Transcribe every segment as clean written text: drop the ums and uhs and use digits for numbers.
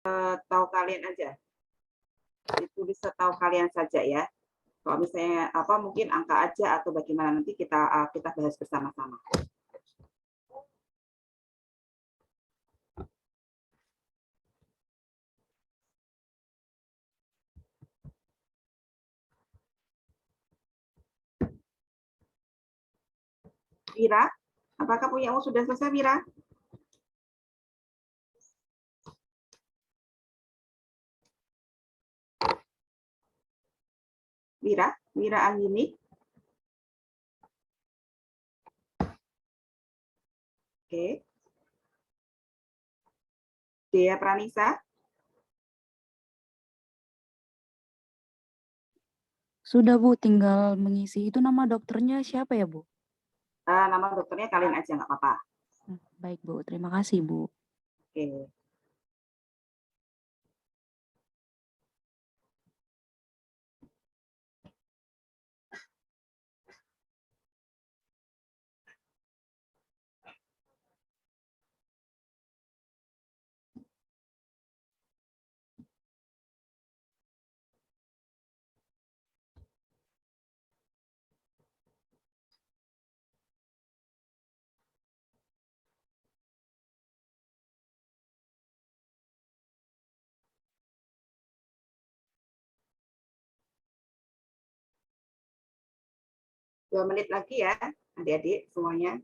Tahu kalian aja. Ditulis setahu kalian saja ya. Kalau misalnya apa mungkin angka aja atau bagaimana nanti kita bahas bersama-sama. Wira, apakah punyamu sudah selesai, Wira? Wira Anggini. Oke. Dea Pranisa. Sudah Bu, tinggal mengisi. Itu nama dokternya siapa ya Bu? Nama dokternya kalian aja nggak apa-apa. Baik Bu, terima kasih Bu. Oke. Dua menit lagi ya, adik-adik semuanya.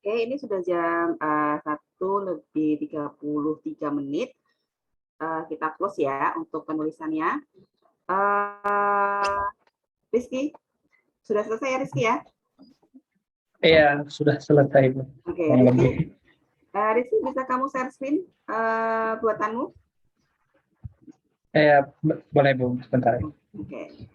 Oke, ini sudah jam 1:33. Kita close ya untuk penulisannya. Rizky, sudah selesai ya Rizky ya? Iya, sudah selesai, Bu. Oke, Kurang Rizky. lebih. Rizky, bisa kamu share screen buatanmu? Iya, boleh, Bu, sebentar. Oke.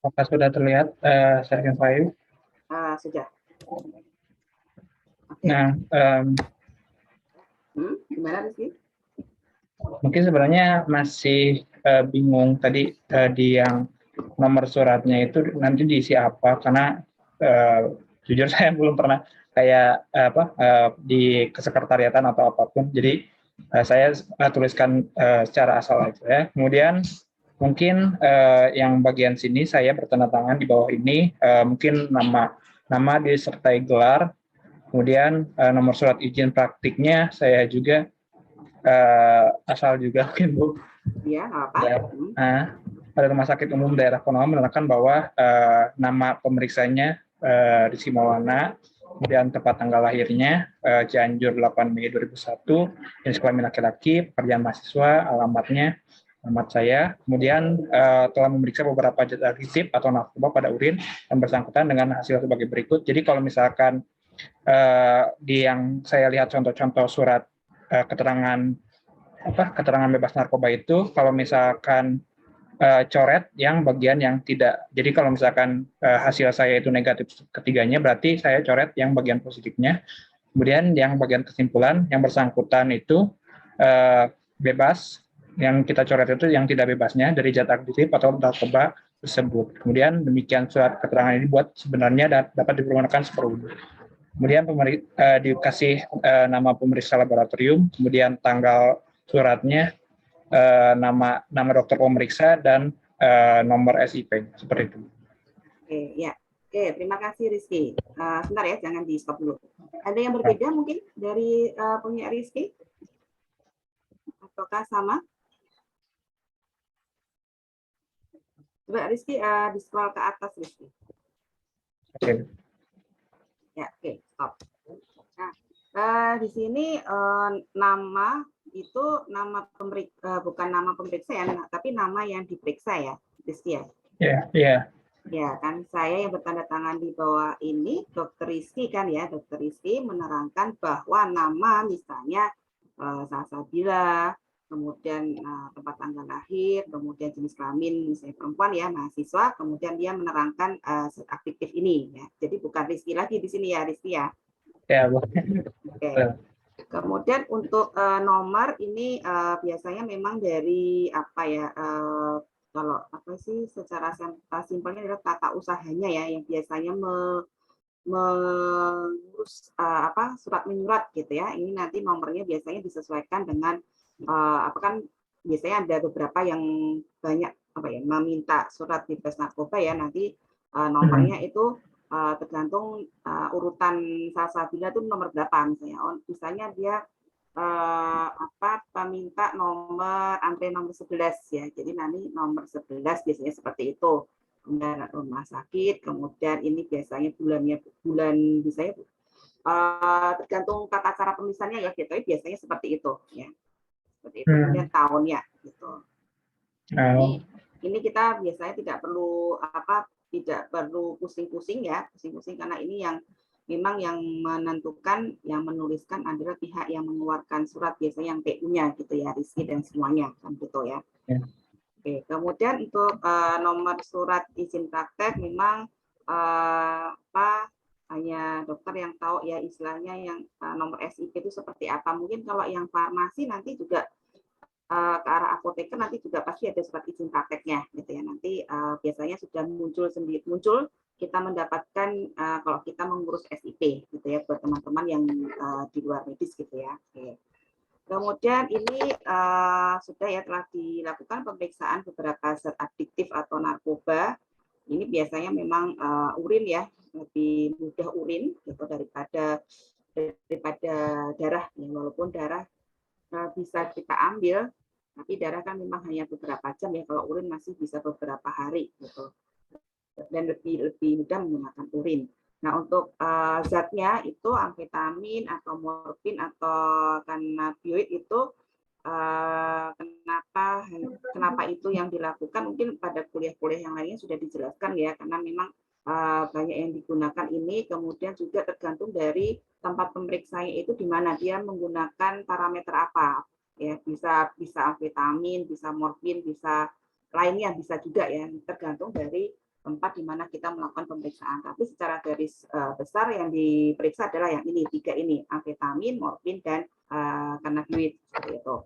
Apakah sudah terlihat sharing file? Sudah. Oke. Nah, Gimana Rizky? mungkin sebenarnya masih bingung tadi di yang nomor suratnya itu nanti diisi apa, karena jujur saya belum pernah kayak di kesekretariatan atau apapun. Jadi saya tuliskan secara asal aja ya. Kemudian mungkin yang bagian sini saya bertanda tangan di bawah ini mungkin nama disertai gelar, kemudian nomor surat izin praktiknya saya juga asal juga mungkin, Bu. Iya, apa? Pada Rumah Sakit Umum Daerah Konoha menerangkan bahwa nama pemeriksanya Rizky Maulana, kemudian tepat tanggal lahirnya Cianjur 8 Mei 2001, jenis kelamin laki-laki, pekerjaan mahasiswa, alamat saya. Kemudian telah memeriksa beberapa risip atau narkoba pada urin yang bersangkutan dengan hasil sebagai berikut. Jadi kalau misalkan di yang saya lihat contoh-contoh surat keterangan bebas narkoba itu, kalau misalkan coret yang bagian yang tidak. Jadi kalau misalkan hasil saya itu negatif ketiganya, berarti saya coret yang bagian positifnya. Kemudian yang bagian kesimpulan yang bersangkutan itu bebas, yang kita coret itu yang tidak bebasnya dari zat aktif atau narkoba tersebut. Kemudian demikian surat keterangan ini buat sebenarnya dapat dipergunakan seperti. Kemudian dikasih nama pemeriksa laboratorium, kemudian tanggal suratnya, nama dokter pemeriksa, dan nomor SIP, seperti itu. Oke, ya. Oke, terima kasih Rizky. Sebentar ya, jangan di stop dulu. Ada yang berbeda mungkin dari punya Rizky? Ataukah sama? Coba Rizky di scroll ke atas Rizky. Oke. Ya, oke, stop. Nah, di sini nama itu bukan nama pemeriksa ya, tapi nama yang diperiksa ya, Rizky ya. Iya. Ya kan, saya yang bertanda tangan di bawah ini, Dokter Rizky kan ya, Dokter Rizky menerangkan bahwa nama misalnya Salsabila, kemudian tempat tanggal lahir, kemudian jenis kelamin misalnya perempuan ya, mahasiswa, kemudian dia menerangkan aktif ini ya. Jadi bukan Rizky lagi di sini ya, Rizky ya. Ya, Bu. Oke. Kemudian untuk nomor ini biasanya memang dari apa ya? Kalau apa sih secara simpelnya adalah tata usahanya ya yang biasanya mengurus surat menyurat gitu ya. Ini nanti nomornya biasanya disesuaikan dengan apa kan biasanya ada beberapa yang banyak apa ya meminta surat bebas narkoba ya, nanti nomornya itu tergantung urutan Salsabila itu nomor berapa misalnya. Misalnya dia peminta nomor antre nomor 11 ya. Jadi nanti nomor 11 biasanya seperti itu. Kemudian rumah sakit, kemudian ini biasanya bulan biasanya tergantung tata cara penulisannya ya, gitu. Biasanya seperti itu ya. Seperti itu. Kemudian tahunnya gitu. Ini kita biasanya tidak perlu pusing-pusing ya, karena ini yang memang yang menentukan, yang menuliskan adalah pihak yang mengeluarkan surat, biasanya yang PU-nya gitu ya, Rizky dan semuanya kan gitu ya. Oke, kemudian untuk nomor surat izin praktek memang hanya dokter yang tahu ya istilahnya yang nomor SIP itu seperti apa. Mungkin kalau yang farmasi nanti juga ke arah apoteker nanti juga pasti ada surat izin prakteknya gitu ya. Nanti biasanya sudah muncul kita mendapatkan kalau kita mengurus SIP gitu ya buat teman-teman yang di luar medis gitu ya. Oke. Kemudian ini sudah ya telah dilakukan pemeriksaan beberapa zat adiktif atau narkoba. Ini biasanya memang urin ya, lebih mudah urin gitu daripada darah ya, walaupun darah bisa kita ambil Tapi darah kan memang hanya beberapa jam ya, kalau urin masih bisa beberapa hari gitu. Dan lebih mudah menggunakan urin. Nah, untuk zatnya itu amfetamin atau morfin atau kanabinoid itu kenapa itu yang dilakukan, mungkin pada kuliah-kuliah yang lainnya sudah dijelaskan ya, karena memang banyak yang digunakan ini, kemudian juga tergantung dari tempat pemeriksanya itu di mana dia menggunakan parameter apa ya, bisa amfetamin, bisa morfin, bisa lainnya, bisa juga ya, tergantung dari tempat di mana kita melakukan pemeriksaan. Tapi secara garis besar yang diperiksa adalah yang ini, 3 ini, amfetamin, morfin, dan kanabinoid seperti itu.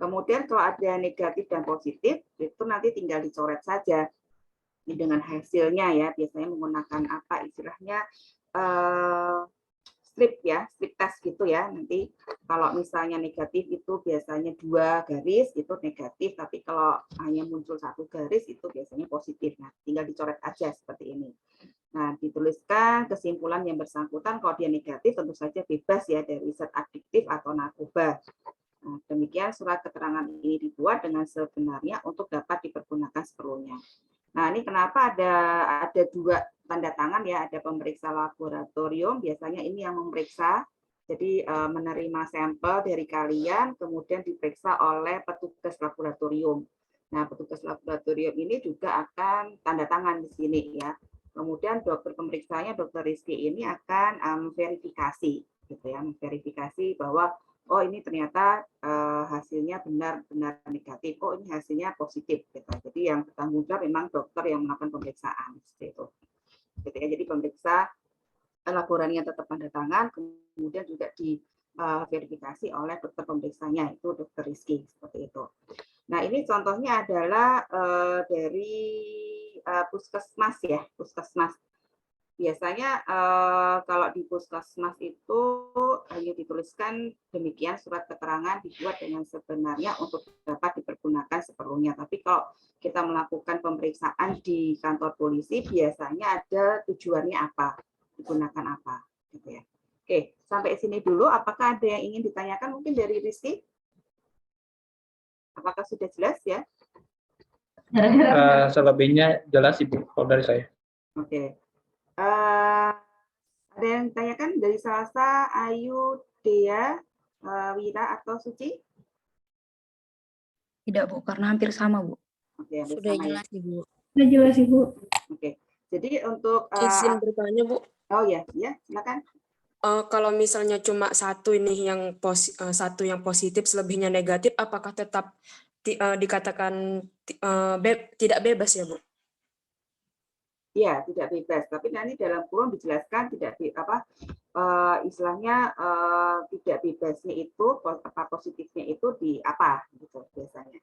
Kemudian kalau ada negatif dan positif, itu nanti tinggal dicoret saja dengan hasilnya ya. Biasanya menggunakan apa istilahnya, strip ya, strip test gitu ya. Nanti kalau misalnya negatif itu biasanya 2 garis itu negatif, tapi kalau hanya muncul 1 garis itu biasanya positif. Nah, tinggal dicoret aja seperti ini. Nah, dituliskan kesimpulan yang bersangkutan. Kalau dia negatif tentu saja bebas ya dari zat adiktif atau narkoba. Nah, demikian surat keterangan ini dibuat dengan sebenarnya untuk dapat dipergunakan seperlunya. Nah, ini kenapa ada 2 tanda tangan ya, ada pemeriksa laboratorium, biasanya ini yang memeriksa, jadi menerima sampel dari kalian, kemudian diperiksa oleh petugas laboratorium. Nah, petugas laboratorium ini juga akan tanda tangan di sini ya. Kemudian dokter pemeriksanya, Dokter Rizky ini akan verifikasi, gitu ya, memverifikasi bahwa oh ini ternyata hasilnya benar-benar negatif, oh ini hasilnya positif, gitu. Jadi yang bertanggung jawab memang dokter yang melakukan pemeriksaan, seperti itu. Gitu ya. Jadi pemeriksa laporannya tetap tanda tangan, kemudian juga diverifikasi oleh dokter pemeriksanya, itu Dokter Rizky, seperti itu. Nah, ini contohnya adalah dari puskesmas ya, puskesmas. Biasanya kalau di puskesmas itu hanya dituliskan demikian, surat keterangan dibuat dengan sebenarnya untuk dapat dipergunakan seperlunya. Tapi kalau kita melakukan pemeriksaan di kantor polisi, biasanya ada tujuannya apa, digunakan apa, gitu ya. Oke, sampai sini dulu. Apakah ada yang ingin ditanyakan mungkin dari Rizky? Apakah sudah jelas ya? Selebihnya jelas Ibu kalau dari saya. Oke. Ada yang ditanyakan dari Salsa, Ayu, Dea, Wira, atau Suci? Tidak, Bu, karena hampir sama, Bu. Oke, Sudah sama jelas, ya. Ibu. Sudah jelas, Ibu. Oke. Jadi untuk Izin bertanya, Bu. oh ya, silakan. Kalau misalnya cuma satu ini satu yang positif, selebihnya negatif, apakah tetap dikatakan tidak bebas ya, Bu? Ya, tidak bebas. Tapi nanti dalam kurung dijelaskan tidak istilahnya tidak bebasnya itu apa positifnya itu di apa gitu biasanya.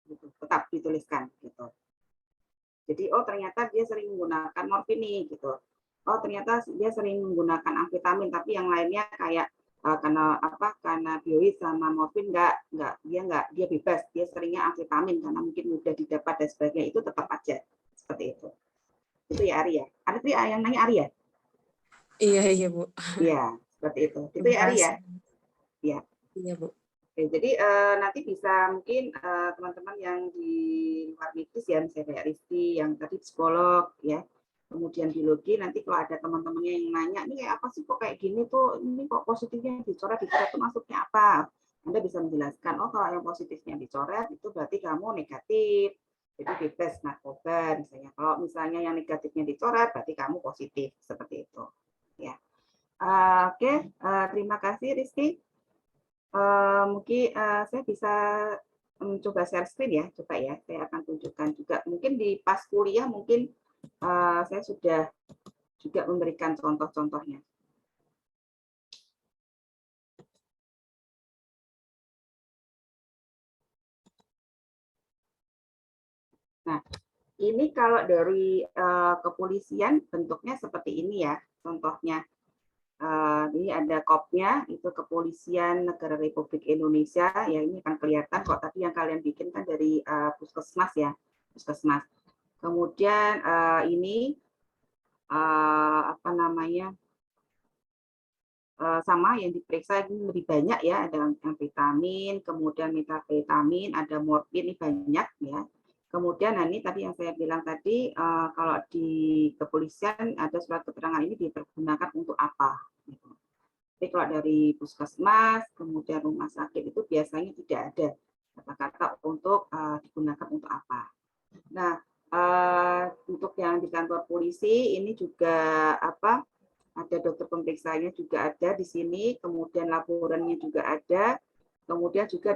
Gitu. Tetap dituliskan gitu. Jadi oh ternyata dia sering menggunakan morfin nih gitu. Oh ternyata dia sering menggunakan amfetamin, tapi yang lainnya kayak karena bioid sama morfin dia bebas, dia seringnya amfetamin karena mungkin mudah didapat dan sebagainya, itu tetap aja seperti itu. Itu ya Ari ya. Ada yang nanya Ari ya? Iya, Bu. Iya, seperti itu. Itu ya Ari ya? Iya. Iya, Bu. Oke, jadi nanti bisa mungkin teman-teman yang di luar medis ya, misalnya kayak Rizky yang tadi psikolog ya, kemudian biologi, nanti kalau ada teman-temannya yang nanya, ini kayak apa sih kok kayak gini tuh, ini kok positifnya dicoret itu maksudnya apa? Anda bisa menjelaskan, oh kalau yang positifnya dicoret itu berarti kamu negatif, jadi bebas narkoba misalnya. Kalau misalnya yang negatifnya dicoret berarti kamu positif, seperti itu. Ya. Oke, terima kasih Rizky. Mungkin saya bisa mencoba share screen ya, coba ya, saya akan tunjukkan juga. Mungkin di pas kuliah mungkin saya sudah juga memberikan contoh-contohnya. Nah, ini kalau dari kepolisian bentuknya seperti ini ya, contohnya. Ini ada kopnya, itu Kepolisian Negara Republik Indonesia, ya ini akan kelihatan kok, tapi yang kalian bikin kan dari puskesmas ya, puskesmas. Kemudian ini apa namanya, sama yang diperiksa ini lebih banyak ya, ada amfetamin, kemudian metafetamin, ada morfin, ini banyak ya. Kemudian ini tadi yang saya bilang tadi, kalau di kepolisian ada surat keterangan ini dipergunakan untuk apa. Gitu. Tapi kalau dari puskesmas, kemudian rumah sakit itu biasanya tidak ada kata-kata untuk digunakan untuk apa. Nah, untuk yang di kantor polisi ini juga ada dokter pemeriksanya juga ada di sini, kemudian laporannya juga ada, kemudian juga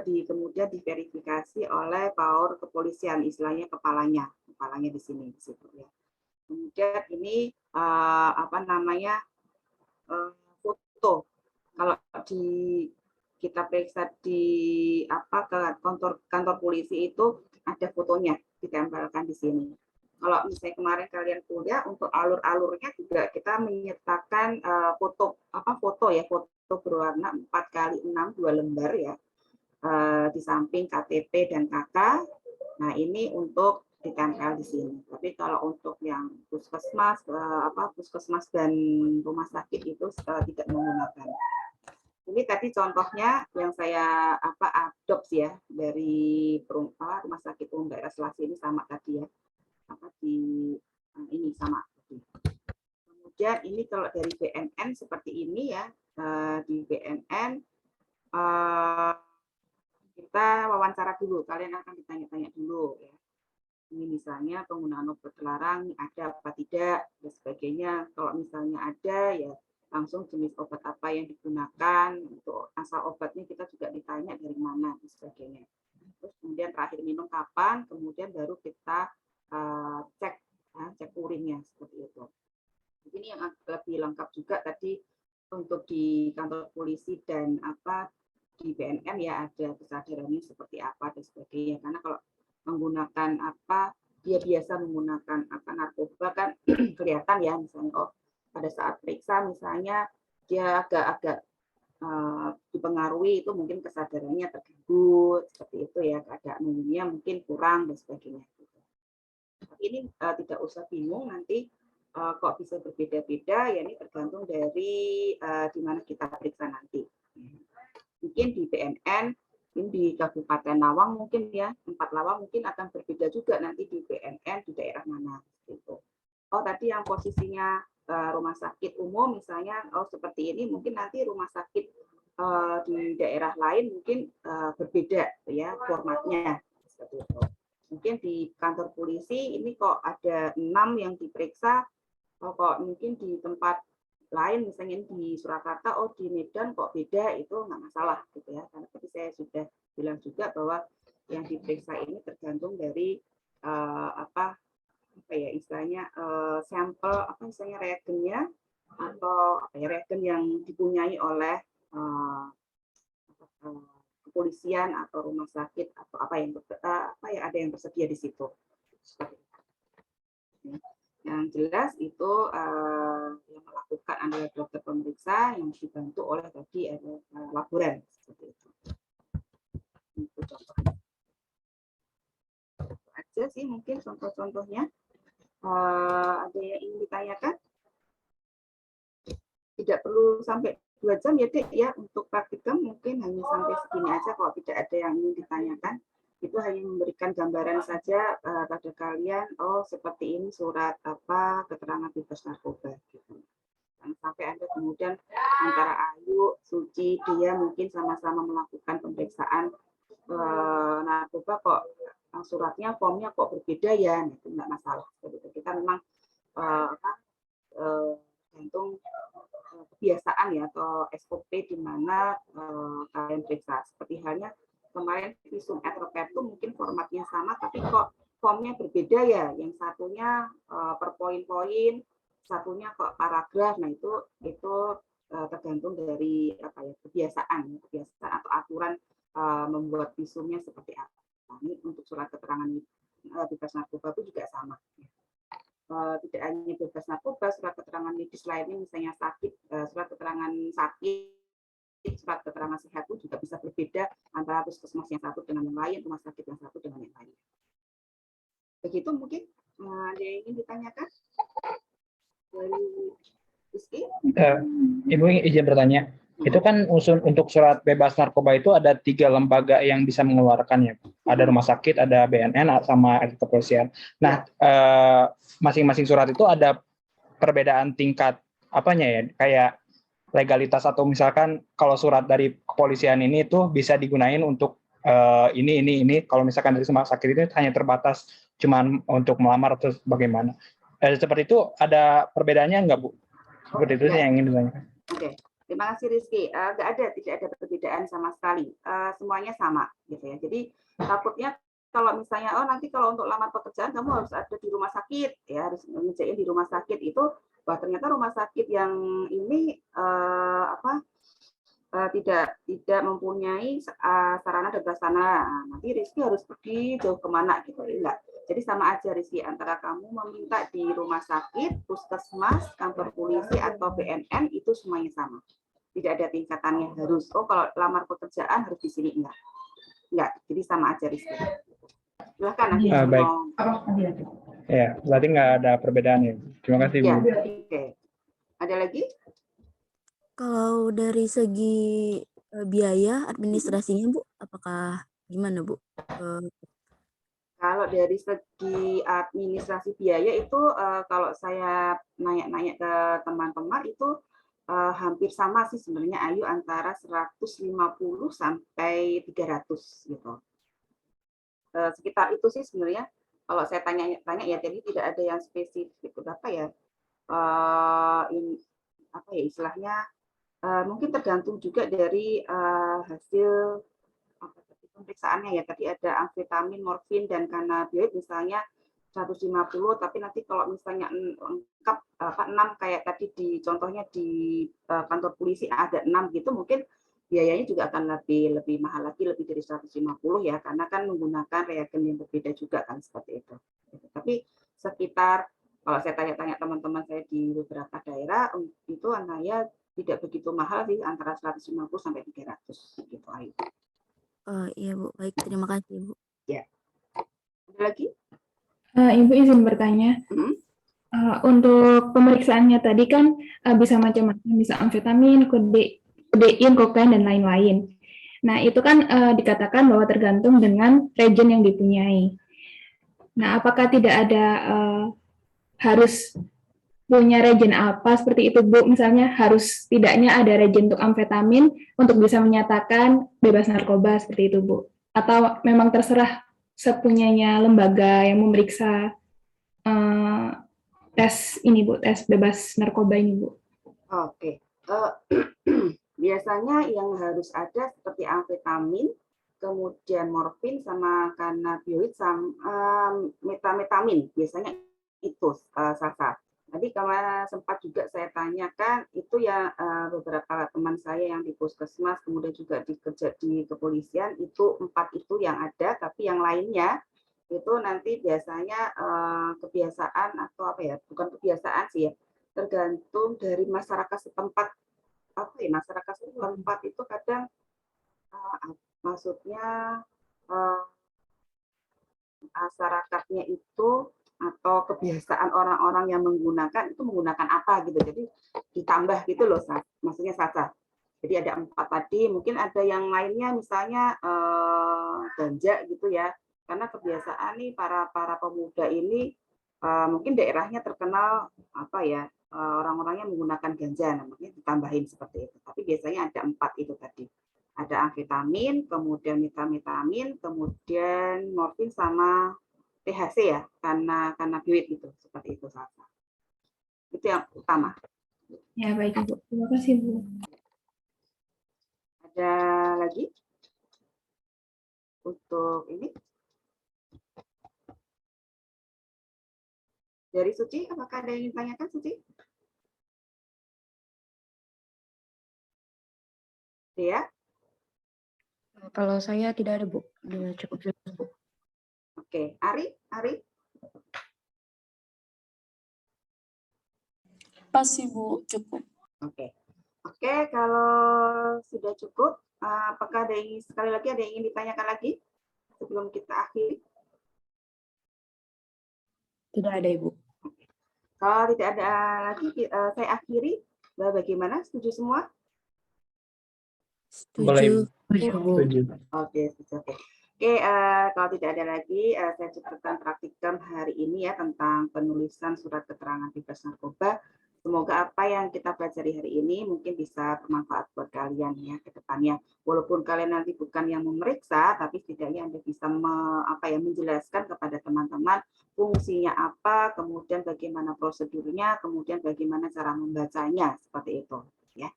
diverifikasi oleh PAUR kepolisian, istilahnya kepalanya di sini di situ ya. Kemudian ini foto. Kalau kita periksa di ke kantor polisi itu ada fotonya ditempelkan di sini. Kalau misalnya kemarin kalian kuliah untuk alur-alurnya juga kita menyertakan foto berwarna 4x6 2 lembar ya, di samping KTP dan KK. Nah ini untuk ditempel di sini. Tapi kalau untuk yang puskesmas dan rumah sakit itu tidak menggunakan. Ini tadi contohnya yang saya adopsi ya dari rumah sakit umum daerah Selasih ini sama tadi ya. Ini sama. Kemudian ini kalau dari BNN seperti ini ya, di BNN kita wawancara dulu, kalian akan ditanya-tanya dulu ya. Ini misalnya penggunaan obat terlarang ada apa tidak dan sebagainya. Kalau misalnya ada ya langsung jenis obat apa yang digunakan, untuk asal obatnya kita juga ditanya dari mana dan sebagainya. Terus kemudian terakhir minum kapan, kemudian baru kita cek urinnya seperti itu. Ini yang lebih lengkap juga tadi untuk di kantor polisi dan di BNN ya, ada kesadarannya seperti apa dan sebagainya. Karena kalau menggunakan dia biasa menggunakan narkoba kan kelihatan ya, misalnya pada saat periksa misalnya dia agak-agak dipengaruhi, itu mungkin kesadarannya terganggu seperti itu ya, keadaan umumnya mungkin kurang dan sebagainya. Tapi ini tidak usah bingung nanti kok bisa berbeda-beda, ya ini tergantung dari di mana kita periksa nanti. Mungkin di BNN, ini di Kabupaten Lawang mungkin ya, tempat Lawang mungkin akan berbeda juga nanti di BNN di daerah mana gitu. Oh tadi yang posisinya rumah sakit umum misalnya, seperti ini, mungkin nanti rumah sakit di daerah lain mungkin berbeda ya formatnya seperti itu. Mungkin di kantor polisi ini kok ada 6 yang diperiksa, kok mungkin di tempat lain misalnya di Surakarta, di Medan kok beda, itu nggak masalah gitu ya. Karena tadi saya sudah bilang juga bahwa yang diperiksa ini tergantung dari istilahnya sampel reagennya atau reagen yang dipunyai oleh kepolisian atau rumah sakit atau ada yang tersedia di situ. Yang jelas itu yang melakukan adalah dokter pemeriksa yang dibantu oleh tadi ada laboran seperti itu. Itu contohnya. Itu aja sih mungkin contoh-contohnya. Ada yang ingin ditanyakan? Tidak perlu sampai 2 jam ya Dek ya, untuk praktikum mungkin hanya sampai segini aja kalau tidak ada yang ingin ditanyakan. Itu hanya memberikan gambaran saja pada kalian, seperti ini surat keterangan bebas narkoba gitu. Dan sampai Anda kemudian antara Ayu, Suci, dia mungkin sama-sama melakukan pemeriksaan narkoba kok suratnya, formnya kok berbeda ya, itu enggak masalah. Jadi kita memang gantung kebiasaan ya atau SOP di mana kalian periksa. Seperti halnya kemarin visum et repertum mungkin formatnya sama tapi kok formnya berbeda ya. Yang satunya per poin-poin, satunya kok paragraf. Nah itu tergantung dari kebiasaan atau aturan membuat visumnya seperti apa. Ini untuk surat keterangan bebas narkoba itu juga sama. Tidak hanya bebas narkoba, surat keterangan medis lainnya misalnya sakit, surat keterangan sakit, surat keterangan sehat pun juga bisa berbeda antara puskesmas yang satu dengan yang lain, rumah sakit yang satu dengan yang lain. Begitu mungkin ada yang ingin ditanyakan dari Rizky? Ibu izin bertanya, Itu kan untuk surat bebas narkoba itu ada 3 lembaga yang bisa mengeluarkannya. Ada rumah sakit, ada BNN, sama kepolisian. Nah, masing-masing surat itu ada perbedaan tingkat apanya ya, kayak legalitas, atau misalkan kalau surat dari kepolisian ini itu bisa digunain untuk ini. Kalau misalkan dari rumah sakit itu hanya terbatas cuman untuk melamar atau bagaimana. Seperti itu ada perbedaannya nggak, Bu? Seperti itu sih yang ingin ditanyakan. Oke. Terima kasih Rizky. Tidak ada perbedaan sama sekali. Semuanya sama, gitu ya. Jadi takutnya kalau misalnya, nanti kalau untuk lamar pekerjaan kamu harus ada di rumah sakit, ya harus ngerjain di rumah sakit itu, wah ternyata rumah sakit yang ini tidak mempunyai sarana dan prasarana. Nanti Rizky harus pergi jauh kemana gitu, enggak. Jadi sama aja Rizky, antara kamu meminta di rumah sakit, puskesmas, kantor polisi, atau BNN, itu semuanya sama. Tidak ada tingkatannya harus, kalau lamar pekerjaan harus di sini, enggak. Jadi sama aja Rizky. Silahkan nanti baik. Ya, berarti nggak ada perbedaan ya. Terima kasih, Bu. Ya, oke. Ada lagi? Kalau dari segi biaya administrasinya, Bu, apakah gimana, Bu? Kalau dari segi administrasi biaya itu, kalau saya nanya-nanya ke teman-teman itu hampir sama sih sebenarnya, Ayu, antara 150 sampai 300 gitu. Sekitar itu sih sebenarnya. Kalau saya tanya ya, jadi tidak ada yang spesifik berapa ya. Ini apa ya istilahnya? Mungkin tergantung juga dari hasil pemeriksaannya ya. Tadi ada amfetamin, morfin, dan kanabinoid misalnya 150, tapi nanti kalau misalnya lengkap 6 kayak tadi contohnya di kantor polisi ada 6 gitu, mungkin biayanya juga akan lebih mahal lagi, lebih dari 150 ya, karena kan menggunakan reagen yang berbeda juga kan, seperti itu. Tapi sekitar, kalau saya tanya-tanya teman-teman saya di beberapa daerah, itu angkanya tidak begitu mahal sih, antara 150 sampai 300 gitu, Ayu. Iya, Bu. Baik, terima kasih, Bu. Ya. Ada lagi? Ibu izin bertanya. Untuk pemeriksaannya tadi kan bisa macam-macam, bisa amfetamin, kodein, kokain, dan lain-lain. Nah, itu kan dikatakan bahwa tergantung dengan regen yang dipunyai. Nah, apakah tidak ada harus punya regen apa seperti itu, Bu? Misalnya harus tidaknya ada regen untuk amfetamin untuk bisa menyatakan bebas narkoba seperti itu, Bu? Atau memang terserah sepunyanya lembaga yang memeriksa tes ini, Bu, tes bebas narkoba ini, Bu? Oke. Biasanya yang harus ada seperti amfetamin, kemudian morfin, sama kanabinoid, sama metamfetamin. Biasanya itu Sasa. Tadi kemarin sempat juga saya tanyakan, itu ya beberapa teman saya yang di puskesmas, kemudian juga kerja di kepolisian, itu 4 itu yang ada, tapi yang lainnya itu nanti biasanya kebiasaan atau apa ya, bukan kebiasaan sih ya, tergantung dari masyarakat setempat. Apa ya, masyarakat setempat itu kadang maksudnya masyarakatnya itu atau kebiasaan orang-orang yang menggunakan itu menggunakan apa gitu, jadi ditambah gitu loh, maksudnya Sasa. Jadi ada 4 tadi, mungkin ada yang lainnya misalnya ganja gitu ya, karena kebiasaan nih para pemuda ini mungkin daerahnya terkenal apa ya, orang-orangnya menggunakan ganja, namanya ditambahin seperti itu. Tapi biasanya ada 4 itu tadi. Ada amfetamin, kemudian metamfetamin, kemudian morfin, sama THC ya, karena kanabinoid gitu, seperti itu Sasa. Itu yang utama. Ya, baik, Bu. Terima kasih, Bu. Ada lagi untuk ini? Dari Suci, apakah ada yang ingin tanyakan, Suci? Ya? Kalau saya tidak ada, Bu. Udah cukup jelas, Bu. Oke, Ari? Pas sih, Bu, cukup. Oke, kalau sudah cukup, apakah ada yang sekali lagi ada yang ingin ditanyakan lagi sebelum kita akhiri? Tidak ada, Ibu. Kalau tidak ada lagi, saya akhiri. Bagaimana? Setuju semua? Boleh. Setuju. Bu. Setuju. Oke, oke. Oke, kalau tidak ada lagi, saya cukupkan praktikum hari ini ya tentang penulisan surat keterangan bebas narkoba. Semoga apa yang kita pelajari hari ini mungkin bisa bermanfaat buat kalian ya ke depannya. Walaupun kalian nanti bukan yang memeriksa, tapi setidaknya Anda bisa menjelaskan kepada teman-teman fungsinya apa, kemudian bagaimana prosedurnya, kemudian bagaimana cara membacanya, seperti itu ya.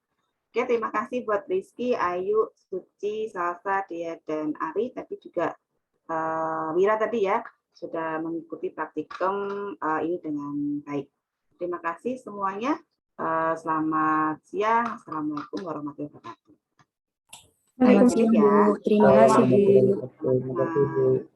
Oke, terima kasih buat Rizky, Ayu, Suci, Salsa, Dea, dan Ari. Tapi juga Wira tadi ya, sudah mengikuti praktikum ini dengan baik. Terima kasih semuanya. Selamat siang. Assalamualaikum warahmatullahi wabarakatuh. Selamat siang, Bu. Terima kasih, Bu. Terima kasih, Bu.